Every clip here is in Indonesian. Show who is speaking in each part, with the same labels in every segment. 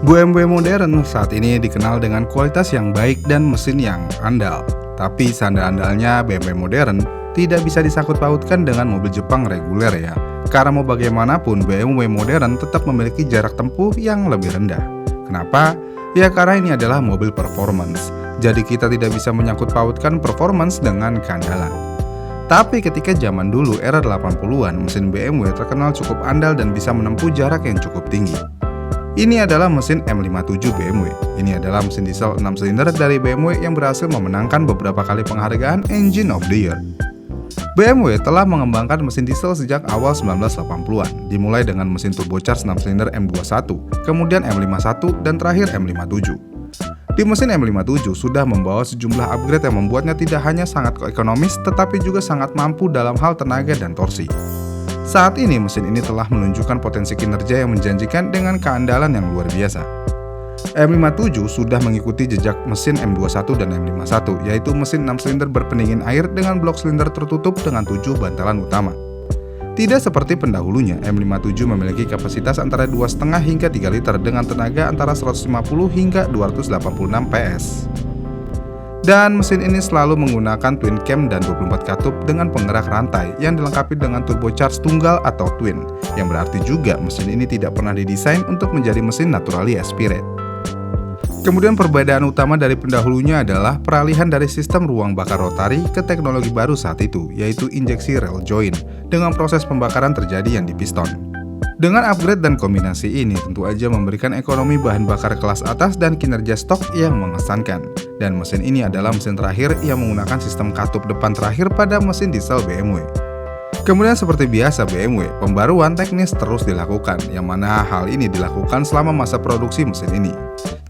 Speaker 1: BMW modern saat ini dikenal dengan kualitas yang baik dan mesin yang andal. Tapi seandal-andalnya BMW modern tidak bisa disangkut pautkan dengan mobil Jepang reguler ya. Karena mau bagaimanapun BMW modern tetap memiliki jarak tempuh yang lebih rendah. Kenapa? Ya karena ini adalah mobil performance. Jadi kita tidak bisa menyangkut pautkan performance dengan keandalan. Tapi ketika zaman dulu era 80-an, mesin BMW terkenal cukup andal dan bisa menempuh jarak yang cukup tinggi. Ini adalah mesin M57 BMW. Ini adalah mesin diesel 6 silinder dari BMW yang berhasil memenangkan beberapa kali penghargaan Engine of the Year. BMW telah mengembangkan mesin diesel sejak awal 1980-an, dimulai dengan mesin turbocharged 6 silinder M21, kemudian M51, dan terakhir M57. Di mesin M57 sudah membawa sejumlah upgrade yang membuatnya tidak hanya sangat ekonomis, tetapi juga sangat mampu dalam hal tenaga dan torsi. Saat ini mesin ini telah menunjukkan potensi kinerja yang menjanjikan dengan keandalan yang luar biasa. M57 sudah mengikuti jejak mesin M21 dan M51, yaitu mesin 6 silinder berpendingin air dengan blok silinder tertutup dengan 7 bantalan utama. Tidak seperti pendahulunya, M57 memiliki kapasitas antara 2,5 hingga 3 liter dengan tenaga antara 150 hingga 286 PS. Dan mesin ini selalu menggunakan twin cam dan 24 katup dengan penggerak rantai yang dilengkapi dengan turbocharged tunggal atau twin, yang berarti juga mesin ini tidak pernah didesain untuk menjadi mesin naturally aspirated. Kemudian perbedaan utama dari pendahulunya adalah peralihan dari sistem ruang bakar rotari ke teknologi baru saat itu, yaitu injeksi rail joint, dengan proses pembakaran terjadi yang di piston. Dengan upgrade dan kombinasi ini tentu aja memberikan ekonomi bahan bakar kelas atas dan kinerja stok yang mengesankan. Dan mesin ini adalah mesin terakhir yang menggunakan sistem katup depan terakhir pada mesin diesel BMW. Kemudian seperti biasa BMW, pembaruan teknis terus dilakukan, yang mana hal ini dilakukan selama masa produksi mesin ini.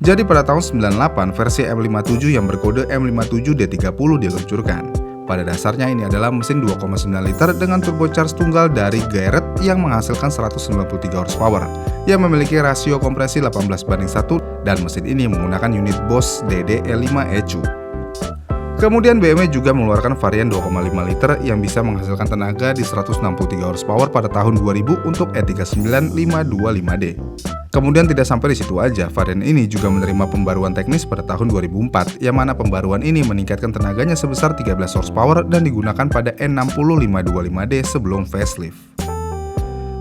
Speaker 1: Jadi pada tahun 98 versi M57 yang berkode M57D30 diluncurkan. Pada dasarnya ini adalah mesin 2,9 liter dengan turbocharged tunggal dari Garrett yang menghasilkan 193 horsepower yang memiliki rasio kompresi 18:1 dan mesin ini menggunakan unit Bosch DD-E5 ECU. Kemudian BMW juga mengeluarkan varian 2,5 liter yang bisa menghasilkan tenaga di 163 horsepower pada tahun 2000 untuk E39 525D. Kemudian tidak sampai di situ aja, varian ini juga menerima pembaruan teknis pada tahun 2004, yang mana pembaruan ini meningkatkan tenaganya sebesar 13 horsepower dan digunakan pada E60 525D sebelum facelift.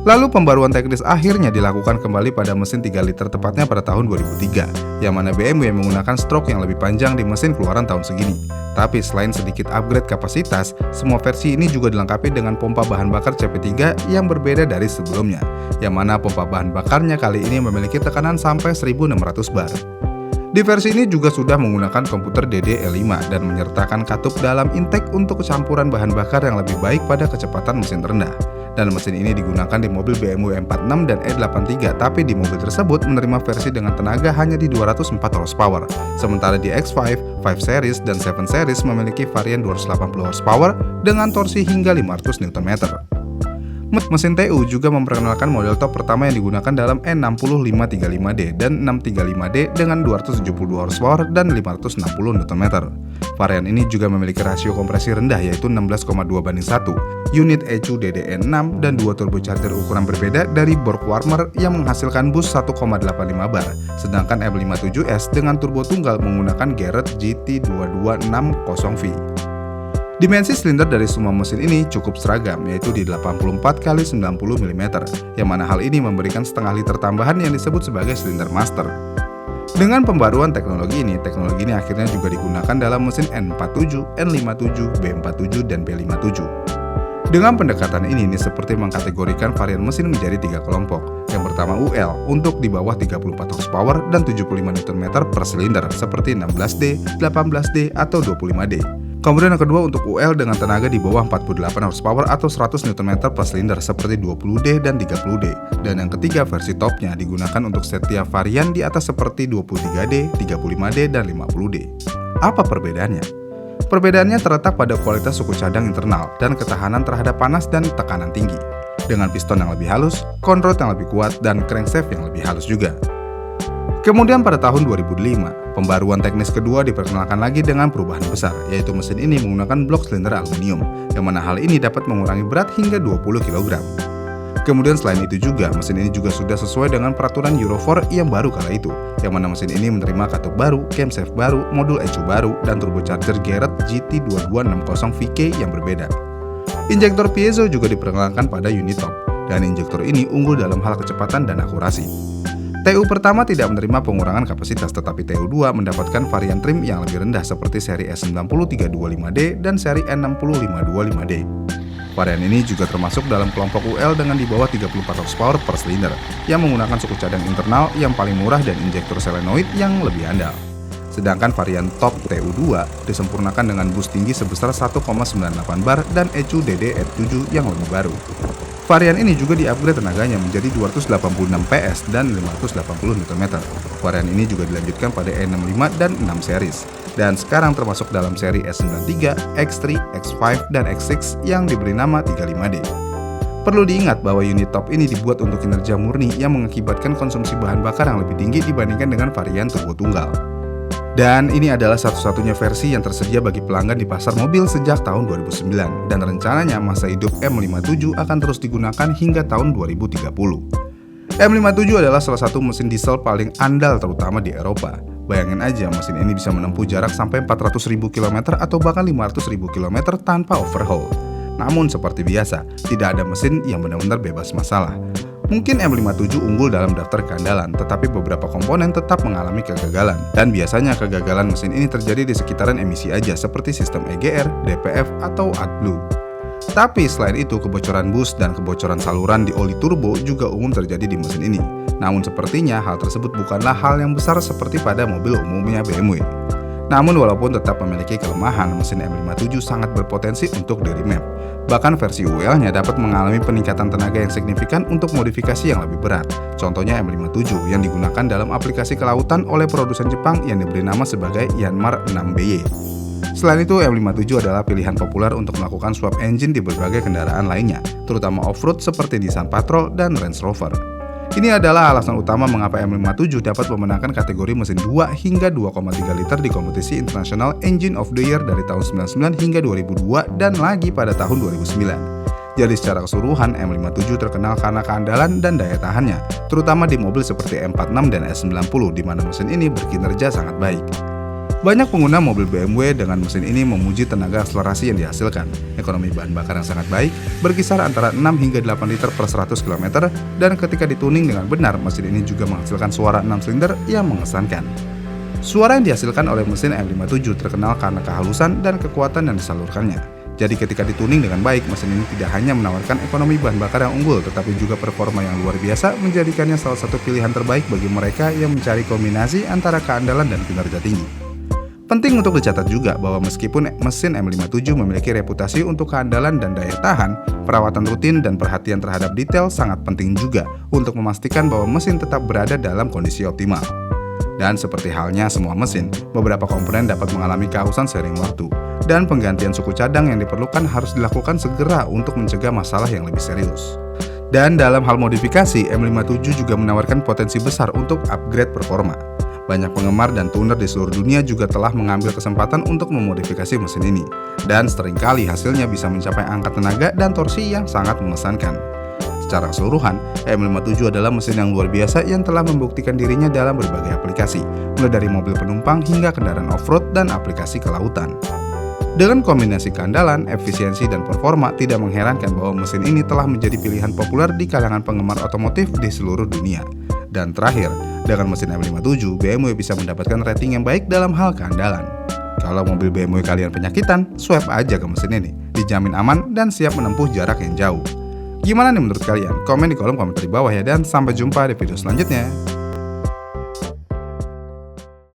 Speaker 1: Lalu pembaruan teknis akhirnya dilakukan kembali pada mesin 3 liter tepatnya pada tahun 2003, yang mana BMW menggunakan stroke yang lebih panjang di mesin keluaran tahun segini. Tapi selain sedikit upgrade kapasitas, semua versi ini juga dilengkapi dengan pompa bahan bakar CP3 yang berbeda dari sebelumnya, yang mana pompa bahan bakarnya kali ini memiliki tekanan sampai 1600 bar. Di versi ini juga sudah menggunakan komputer DD-E5 dan menyertakan katup dalam intake untuk campuran bahan bakar yang lebih baik pada kecepatan mesin rendah. Dan mesin ini digunakan di mobil BMW M46 dan E83, tapi di mobil tersebut menerima versi dengan tenaga hanya di 204 horsepower. Sementara di X5, 5 Series, dan 7 Series memiliki varian 280 horsepower dengan torsi hingga 500 Nm. Mesin TU juga memperkenalkan model top pertama yang digunakan dalam E60 535D dan 635D dengan 272 horsepower dan 560 Nm. Varian ini juga memiliki rasio kompresi rendah yaitu 16,2:1, unit ECU DDE6 dan 2 turbocharger ukuran berbeda dari Borg Warmer yang menghasilkan boost 1,85 bar, sedangkan M57S dengan turbo tunggal menggunakan Garrett GT2260V. Dimensi silinder dari semua mesin ini cukup seragam, yaitu di 84x90 mm, yang mana hal ini memberikan setengah liter tambahan yang disebut sebagai silinder master. Dengan pembaruan teknologi ini akhirnya juga digunakan dalam mesin N47, N57, B47, dan B57. Dengan pendekatan ini seperti mengkategorikan varian mesin menjadi 3 kelompok. Yang pertama UL untuk di bawah 34 horsepower dan 75 Nm per silinder seperti 16D, 18D, atau 25D. Kemudian yang kedua untuk UL dengan tenaga di bawah 48 horsepower atau 100 Nm per silinder seperti 20D dan 30D. Dan yang ketiga versi topnya digunakan untuk setiap varian di atas seperti 23D, 35D, dan 50D. Apa perbedaannya? Perbedaannya terletak pada kualitas suku cadang internal dan ketahanan terhadap panas dan tekanan tinggi. Dengan piston yang lebih halus, conrod yang lebih kuat, dan crankshaft yang lebih halus juga. Kemudian pada tahun 2005, pembaruan teknis kedua diperkenalkan lagi dengan perubahan besar, yaitu mesin ini menggunakan blok silinder aluminium, yang mana hal ini dapat mengurangi berat hingga 20 kg. Kemudian selain itu juga, mesin ini juga sudah sesuai dengan peraturan Euro 4 yang baru kala itu, yang mana mesin ini menerima katup baru, camshaft baru, modul ECU baru, dan turbocharger Garrett GT2260VK yang berbeda. Injektor piezo juga diperkenalkan pada unit top, dan injektor ini unggul dalam hal kecepatan dan akurasi. TU pertama tidak menerima pengurangan kapasitas, tetapi TU2 mendapatkan varian trim yang lebih rendah seperti seri S90325D dan seri N6525D. Varian ini juga termasuk dalam kelompok UL dengan di bawah 34 horsepower per silinder, yang menggunakan suku cadang internal yang paling murah dan injektor solenoid yang lebih andal. Sedangkan varian top TU2 disempurnakan dengan boost tinggi sebesar 1,98 bar dan ECU DD-R7 yang lebih baru. Varian ini juga di-upgrade tenaganya menjadi 286 PS dan 580 Nm. Varian ini juga dilanjutkan pada E65 dan 6 series, dan sekarang termasuk dalam seri S93, X3, X5, dan X6 yang diberi nama 35D. Perlu diingat bahwa unit top ini dibuat untuk kinerja murni yang mengakibatkan konsumsi bahan bakar yang lebih tinggi dibandingkan dengan varian turbo tunggal. Dan ini adalah satu-satunya versi yang tersedia bagi pelanggan di pasar mobil sejak tahun 2009, dan rencananya masa hidup M57 akan terus digunakan hingga tahun 2030. M57 adalah salah satu mesin diesel paling andal terutama di Eropa. Bayangin aja mesin ini bisa menempuh jarak sampai 400.000 km atau bahkan 500.000 km tanpa overhaul. Namun seperti biasa, tidak ada mesin yang benar-benar bebas masalah. Mungkin M57 unggul dalam daftar keandalan, tetapi beberapa komponen tetap mengalami kegagalan. Dan biasanya kegagalan mesin ini terjadi di sekitaran emisi aja, seperti sistem EGR, DPF, atau AdBlue. Tapi selain itu, kebocoran bus dan kebocoran saluran di oli turbo juga umum terjadi di mesin ini. Namun sepertinya hal tersebut bukanlah hal yang besar seperti pada mobil umumnya BMW. Namun walaupun tetap memiliki kelemahan, mesin M57 sangat berpotensi untuk di-remap. Bahkan versi UL-nya dapat mengalami peningkatan tenaga yang signifikan untuk modifikasi yang lebih berat. Contohnya M57 yang digunakan dalam aplikasi kelautan oleh produsen Jepang yang diberi nama sebagai Yanmar 6BY. Selain itu, M57 adalah pilihan populer untuk melakukan swap engine di berbagai kendaraan lainnya, terutama off-road seperti Nissan Patrol dan Range Rover. Ini adalah alasan utama mengapa M57 dapat memenangkan kategori mesin 2 hingga 2,3 liter di kompetisi International Engine of the Year dari tahun 99 hingga 2002 dan lagi pada tahun 2009. Jadi secara keseluruhan, M57 terkenal karena keandalan dan daya tahannya, terutama di mobil seperti M46 dan S90 di mana mesin ini berkinerja sangat baik. Banyak pengguna mobil BMW dengan mesin ini memuji tenaga akselerasi yang dihasilkan, ekonomi bahan bakar yang sangat baik, berkisar antara 6 hingga 8 liter per 100 km, dan ketika dituning dengan benar, mesin ini juga menghasilkan suara 6 silinder yang mengesankan. Suara yang dihasilkan oleh mesin M57 terkenal karena kehalusan dan kekuatan yang disalurkannya. Jadi ketika dituning dengan baik, mesin ini tidak hanya menawarkan ekonomi bahan bakar yang unggul, tetapi juga performa yang luar biasa, menjadikannya salah satu pilihan terbaik bagi mereka yang mencari kombinasi antara keandalan dan kinerja tinggi. Penting untuk dicatat juga bahwa meskipun mesin M57 memiliki reputasi untuk keandalan dan daya tahan, perawatan rutin dan perhatian terhadap detail sangat penting juga untuk memastikan bahwa mesin tetap berada dalam kondisi optimal. Dan seperti halnya semua mesin, beberapa komponen dapat mengalami kehausan seiring waktu, dan penggantian suku cadang yang diperlukan harus dilakukan segera untuk mencegah masalah yang lebih serius. Dan dalam hal modifikasi, M57 juga menawarkan potensi besar untuk upgrade performa. Banyak penggemar dan tuner di seluruh dunia juga telah mengambil kesempatan untuk memodifikasi mesin ini, dan seringkali hasilnya bisa mencapai angka tenaga dan torsi yang sangat mengesankan. Secara keseluruhan, M57 adalah mesin yang luar biasa yang telah membuktikan dirinya dalam berbagai aplikasi, mulai dari mobil penumpang hingga kendaraan off-road dan aplikasi kelautan. Dengan kombinasi keandalan, efisiensi, dan performa, tidak mengherankan bahwa mesin ini telah menjadi pilihan populer di kalangan penggemar otomotif di seluruh dunia. Dan terakhir, dengan mesin M57, BMW bisa mendapatkan rating yang baik dalam hal keandalan. Kalau mobil BMW kalian penyakitan, swap aja ke mesin ini. Dijamin aman dan siap menempuh jarak yang jauh. Gimana nih menurut kalian? Komen di kolom komentar di bawah ya, dan sampai jumpa di video selanjutnya.